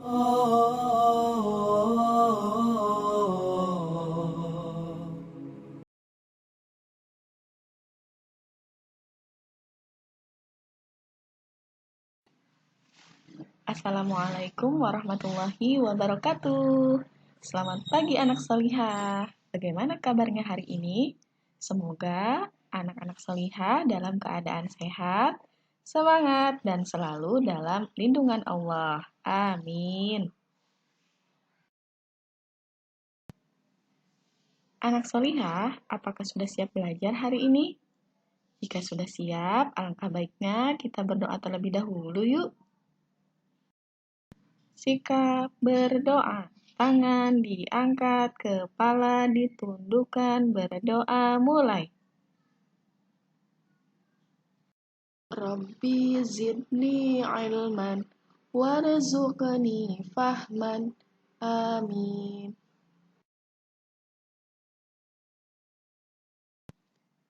Assalamualaikum warahmatullahi wabarakatuh. Selamat pagi anak solihah. Bagaimana kabarnya hari ini? Semoga anak-anak solihah dalam keadaan sehat, semangat, dan selalu dalam lindungan Allah. Amin. Anak solihah, apakah sudah siap belajar hari ini? Jika sudah siap, alangkah baiknya kita berdoa terlebih dahulu yuk. Sikap berdoa. Tangan diangkat, kepala ditundukkan, berdoa mulai. Rabbi zidni ilman, warzuqni fahman. Amin.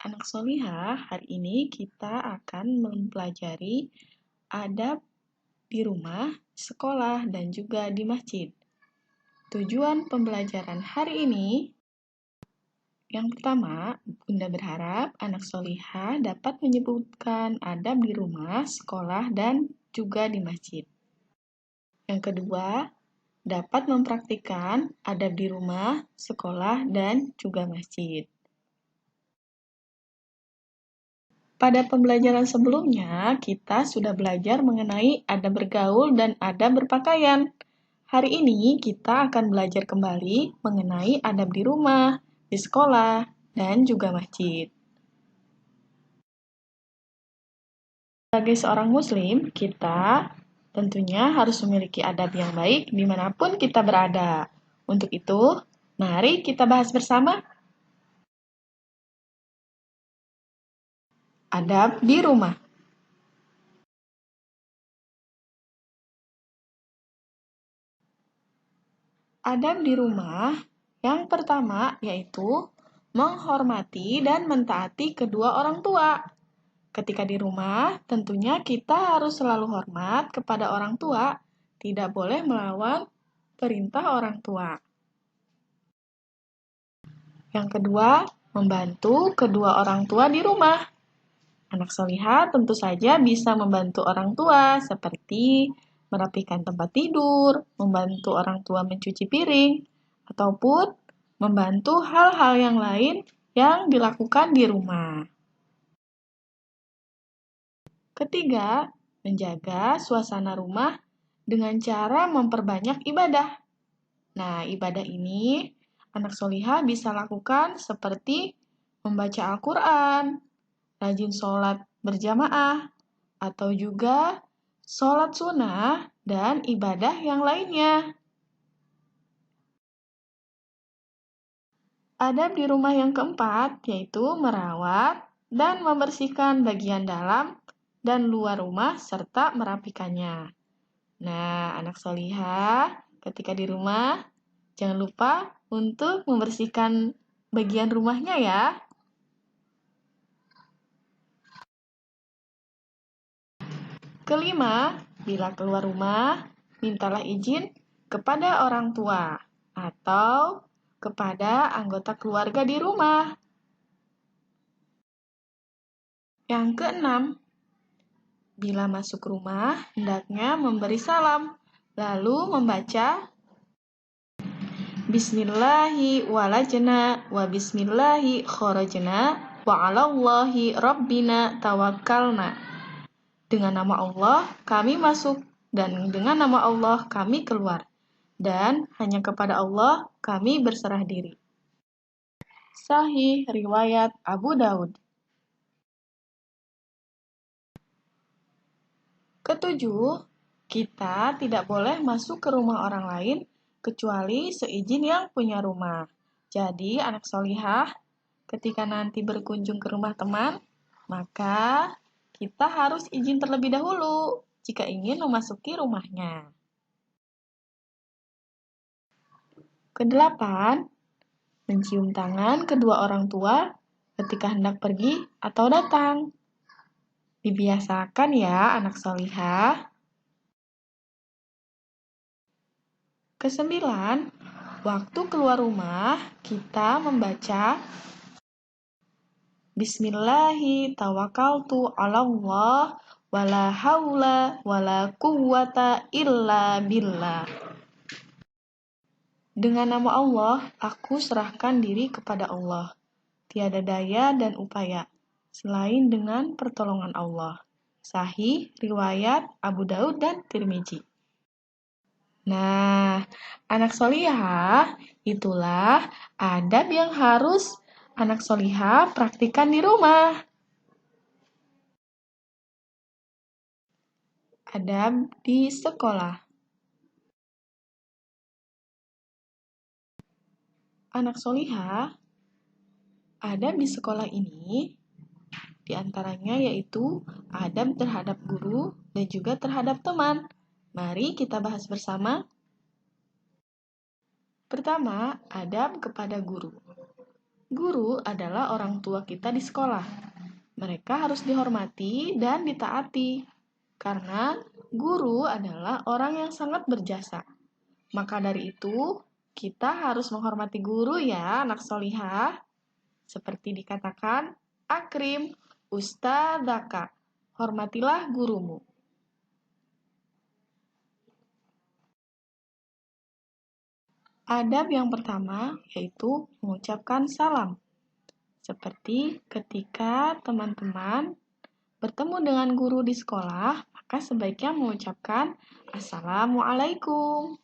Anak solihah, hari ini kita akan mempelajari adab di rumah, sekolah, dan juga di masjid. Tujuan pembelajaran hari ini, yang pertama, Bunda berharap anak solihah dapat menyebutkan adab di rumah, sekolah, dan juga di masjid. Yang kedua, dapat mempraktikkan adab di rumah, sekolah, dan juga masjid. Pada pembelajaran sebelumnya, kita sudah belajar mengenai adab bergaul dan adab berpakaian. Hari ini kita akan belajar kembali mengenai adab di rumah, di sekolah, dan juga masjid. Sebagai seorang muslim, kita tentunya harus memiliki adab yang baik dimanapun kita berada. Untuk itu, mari kita bahas bersama adab di rumah. Adab di rumah yang pertama yaitu menghormati dan mentaati kedua orang tua. Ketika di rumah, tentunya kita harus selalu hormat kepada orang tua, tidak boleh melawan perintah orang tua. Yang kedua, membantu kedua orang tua di rumah. Anak solihah tentu saja bisa membantu orang tua seperti merapikan tempat tidur, membantu orang tua mencuci piring, ataupun membantu hal-hal yang lain yang dilakukan di rumah. Ketiga, menjaga suasana rumah dengan cara memperbanyak ibadah. Nah, ibadah ini anak solihah bisa lakukan seperti membaca Al-Quran, rajin sholat berjamaah, atau juga sholat sunnah dan ibadah yang lainnya. Adab di rumah yang keempat yaitu merawat dan membersihkan bagian dalam dan luar rumah serta merapikannya. Nah, anak solihah ketika di rumah jangan lupa untuk membersihkan bagian rumahnya ya. Kelima, bila keluar rumah, mintalah izin kepada orang tua atau kepada anggota keluarga di rumah. Yang keenam, bila masuk rumah, hendaknya memberi salam, lalu membaca Bismillahi walajna wa bismillahi kharajna wa 'alallahi rabbina tawakkalna. Dengan nama Allah kami masuk dan dengan nama Allah kami keluar. Dan hanya kepada Allah kami berserah diri. Sahih riwayat Abu Daud. Ketujuh, kita tidak boleh masuk ke rumah orang lain kecuali seizin yang punya rumah. Jadi anak solihah, ketika nanti berkunjung ke rumah teman, maka kita harus izin terlebih dahulu jika ingin memasuki rumahnya. Kedelapan, mencium tangan kedua orang tua ketika hendak pergi atau datang. Dibiasakan ya anak solihah. Kesembilan, waktu keluar rumah kita membaca Bismillahi tawakkaltu 'alallah wala haula wala quwwata illa billah. Dengan nama Allah, aku serahkan diri kepada Allah. Tiada daya dan upaya selain dengan pertolongan Allah. Sahih riwayat Abu Daud dan Tirmizi. Nah, anak solihah, itulah adab yang harus anak solihah praktikkan di rumah. Adab di sekolah. Anak solihah, adab di sekolah ini diantaranya yaitu adab terhadap guru dan juga terhadap teman. Mari kita bahas bersama. Pertama, adab kepada guru. Guru adalah orang tua kita di sekolah. Mereka harus dihormati dan ditaati, karena guru adalah orang yang sangat berjasa. Maka dari itu, kita harus menghormati guru ya, anak solihah. Seperti dikatakan, akrim ustadzaka, hormatilah gurumu. Adab yang pertama yaitu mengucapkan salam. Seperti ketika teman-teman bertemu dengan guru di sekolah, maka sebaiknya mengucapkan Assalamualaikum.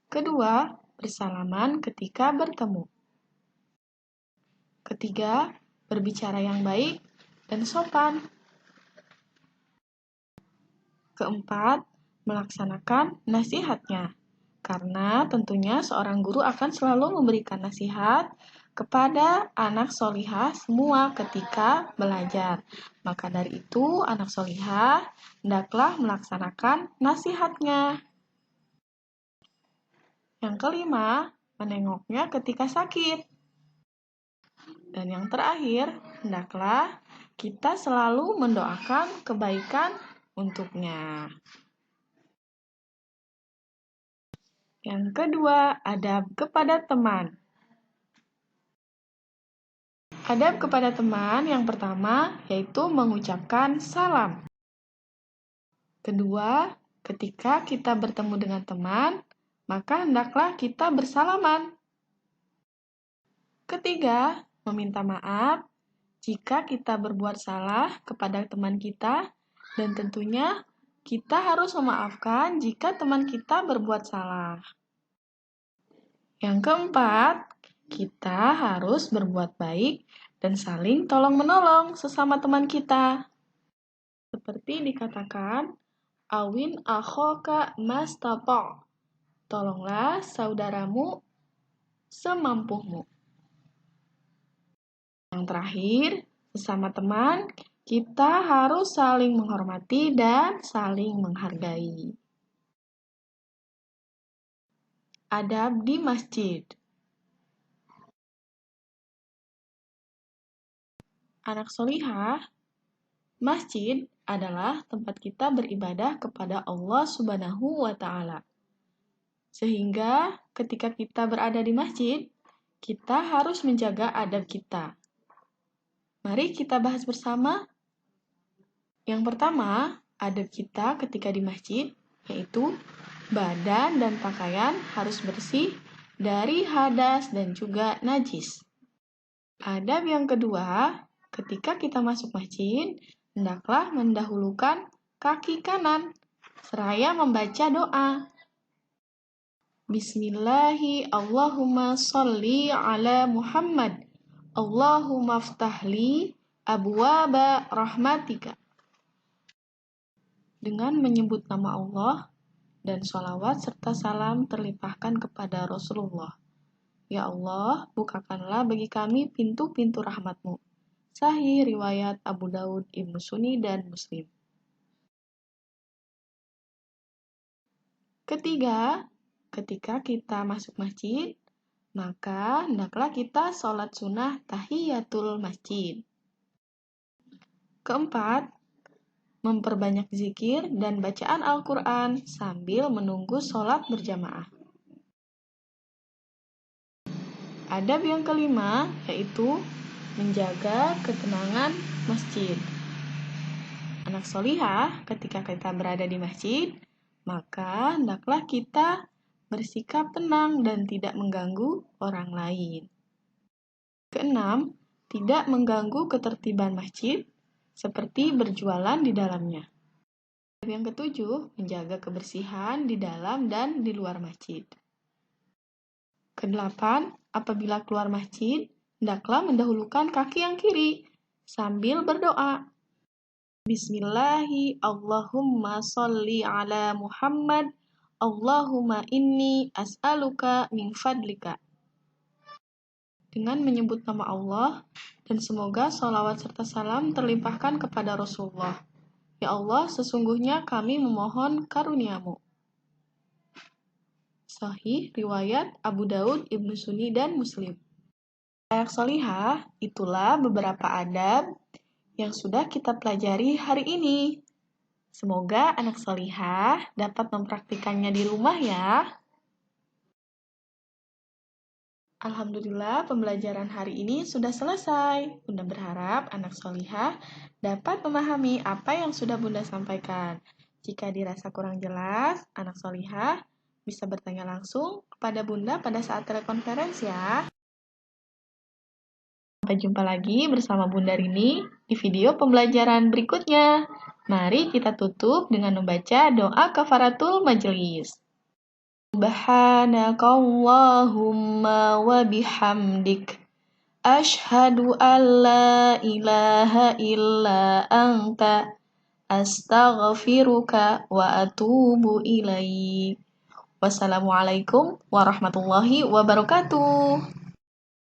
Kedua, bersalaman ketika bertemu. Ketiga, berbicara yang baik dan sopan. Keempat, melaksanakan nasihatnya. Karena tentunya seorang guru akan selalu memberikan nasihat kepada anak solihah semua ketika belajar. Maka dari itu, anak solihah hendaklah melaksanakan nasihatnya. Yang kelima, menengoknya ketika sakit. Dan yang terakhir, hendaklah kita selalu mendoakan kebaikan untuknya. Yang kedua, adab kepada teman. Adab kepada teman yang pertama yaitu mengucapkan salam. Kedua, ketika kita bertemu dengan teman, maka hendaklah kita bersalaman. Ketiga, meminta maaf jika kita berbuat salah kepada teman kita, dan tentunya kita harus memaafkan jika teman kita berbuat salah. Yang keempat, kita harus berbuat baik dan saling tolong-menolong sesama teman kita. Seperti dikatakan, awin akhoka mastata'. Tolonglah saudaramu semampumu. Yang terakhir, sesama teman, kita harus saling menghormati dan saling menghargai. Adab di masjid. Anak solihah, masjid adalah tempat kita beribadah kepada Allah Subhanahu wa Ta'ala. Sehingga ketika kita berada di masjid, kita harus menjaga adab kita. Mari kita bahas bersama. Yang pertama, adab kita ketika di masjid, yaitu badan dan pakaian harus bersih dari hadas dan juga najis. Adab yang kedua, ketika kita masuk masjid, hendaklah mendahulukan kaki kanan, seraya membaca doa. Bismillahi Allahumma sholli ala Muhammad. Allahumma ftahli abwaba rahmatika. Dengan menyebut nama Allah dan sholawat serta salam terlimpahkan kepada Rasulullah. Ya Allah, bukakanlah bagi kami pintu-pintu rahmat-Mu. Sahih riwayat Abu Daud, Ibnu Sunni, dan Muslim. Ketiga, ketika kita masuk masjid, maka hendaklah kita sholat sunnah tahiyatul masjid. Keempat, memperbanyak zikir dan bacaan Al-Quran sambil menunggu sholat berjamaah. Adab yang kelima yaitu menjaga ketenangan masjid. Anak solihah, ketika kita berada di masjid, maka hendaklah kita bersikap tenang dan tidak mengganggu orang lain. Keenam, tidak mengganggu ketertiban masjid, seperti berjualan di dalamnya. Yang ketujuh, menjaga kebersihan di dalam dan di luar masjid. Kedelapan, apabila keluar masjid, hendaklah mendahulukan kaki yang kiri sambil berdoa. Bismillahi Allahumma sholli ala Muhammad Allahumma inni as'aluka min fadlika. Dengan menyebut nama Allah, dan semoga sholawat serta salam terlimpahkan kepada Rasulullah. Ya Allah, sesungguhnya kami memohon karuniamu. Sahih riwayat Abu Daud, Ibnu Sunni, dan Muslim. Anak solihah, itulah beberapa adab yang sudah kita pelajari hari ini. Semoga anak solihah dapat mempraktikannya di rumah ya. Alhamdulillah, pembelajaran hari ini sudah selesai. Bunda berharap anak solihah dapat memahami apa yang sudah Bunda sampaikan. Jika dirasa kurang jelas, anak solihah bisa bertanya langsung kepada Bunda pada saat telekonferensi ya. Sampai jumpa lagi bersama Bunda Rini di video pembelajaran berikutnya. Mari kita tutup dengan membaca doa kafaratul majelis. Subhanakallahumma wa bihamdik Ashhadu an la ilaha illa anta astaghfiruka wa atubu ilaik. Wassalamualaikum warahmatullahi wabarakatuh.